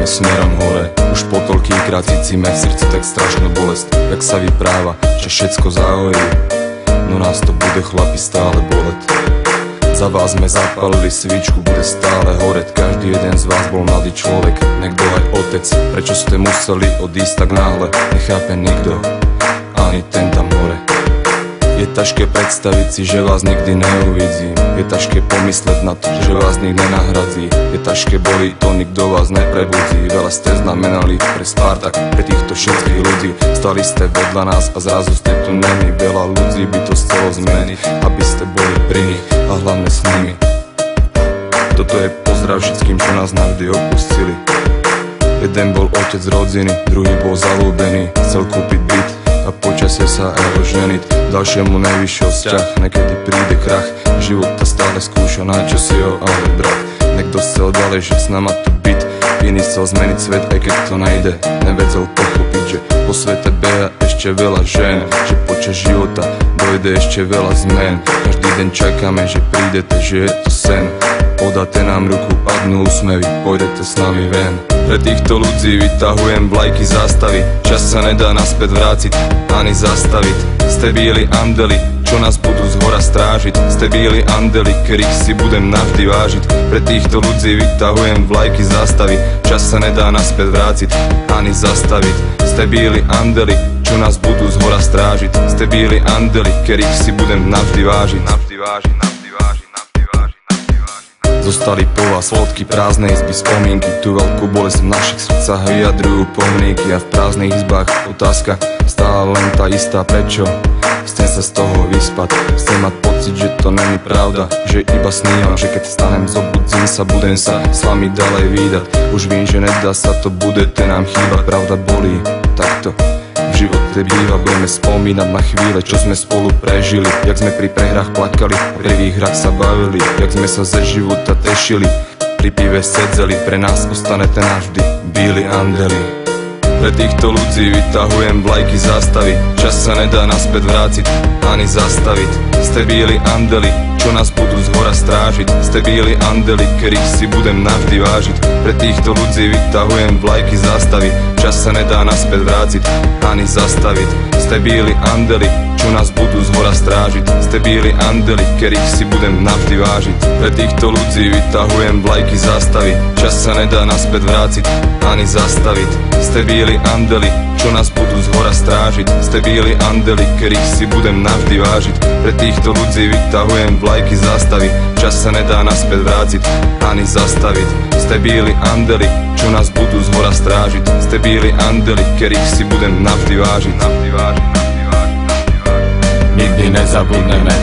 ideme smerom hore. Už po toľkýkrát cítime v srdci tak strašnú bolesť, jak sa vypráva, že všetko zahojí, no nás to bude chlapi stále boleť. Za vás sme zapalili svičku, bude stále horeť. Každý jeden z vás bol mladý človek, niekto aj otec. Prečo ste museli odísť tak náhle, nechápe nikto, ani ten tam hore. Je ťažké predstaviť si, že vás nikdy neuvidím. Je ťažké pomysleť na to, že vás nikdy nenahradí. Je ťažké boli to, nikto vás neprebudí. Veľa ste znamenali pre Spartak, pre týchto všetkých ľudí. Stali ste vedľa nás a zrazu ste tu nemi. Veľa ľudí by to chcelo zmeniť, aby ste boli pri nich a hlavne s nimi. Toto je pozdrav všetkým, čo nás navždy opustili. Jeden bol otec rodiny, druhý bol zalúbený. Chcel kúpiť byt a počasie sa aj oženiť. Ďalšiemu najvyššieho vzťah, nekedy príde krach. Život ta stále skúša, na čo si ho ale brat. Niekto chcel ďalej žiť s nama tu byť, iný chcel zmeniť svet, aj keď to nejde. Nevedel pochopiť, že po svete beha ešte veľa žen, že počas života dojde ešte veľa zmen. Každý deň čakáme, že prídete, že je to sen. Podáte nám ruku, padnú úsmevy, pôjdete s nami ven. Pre týchto ľudí vytahujem vlajky zástavy. Čas sa nedá naspäť vrátiť, ani zastaviť. Ste bieli andeli, čo nás budú zhora strážiť. Ste bieli andeli, ktorých si budem navždy vážiť. Pre týchto ľudí vytahujem vlajky zástavy. Čas sa nedá naspäť vrátiť, ani zastaviť. Ste bieli andeli, čo nás budú zhora strážiť. Ste bieli andeli, ktorých si budem navždy vážiť. Navždy vážiť, navždy vážiť. Zostali po vás fotky prázdnej izby, spomienky. Tu veľkú bolesť v našich srdcach vyjadrujú pomníky. A v prázdnych izbách otázka stále len tá istá, prečo chcem sa z toho vyspať. Chcem mať pocit, že to není pravda, že iba snívam, že keď stanem zobudzím sa, budem sa s vami ďalej vídať. Už vím, že nedá sa to, budete nám chýbať. Pravda bolí, takto v živote býva. Budeme spomínať na chvíle, čo sme spolu prežili. Jak sme pri prehrách plakali, pri výhrách sa bavili. Jak sme sa ze života tešili, pri pive sedzeli. Pre nás ostanete navždy bíli andeli. Pre týchto ľudí vytahujem vlajky zástavy. Čas sa nedá naspäť vrátiť, ani zastaviť. Ste bieli andeli, čo nás budú zhora strážiť. Ste bieli andeli, ktorých si budem navždy vážiť. Pre týchto ľudí vytahujem vlajky zástavy. Čas sa nedá naspäť vrátiť, ani zastaviť. Ste bieli andeli, čo nás budú zhora strážiť. Ste bieli andeli, ktorých si budem navždy vážiť. Pre týchto ľudí vytahujem vlajky zástavy. Čas sa nedá naspäť vrátiť, ani zastaviť. Ste bieli andeli, čo nás budú zhora strážiť. Ste bieli andeli, ktorých si budem navždy vážiť. Pre týchto ľudí vytahujem vlajky zástavy. Čas sa nedá naspäť vrátiť, ani zastaviť. Ste bieli andeli, čo nás budú zhora strážiť. Ste bieli andeli, ktorých si budem navždy vážiť. Navždy vážiť, navždy vážiť, navždy vážiť. Nikdy nezabudneme.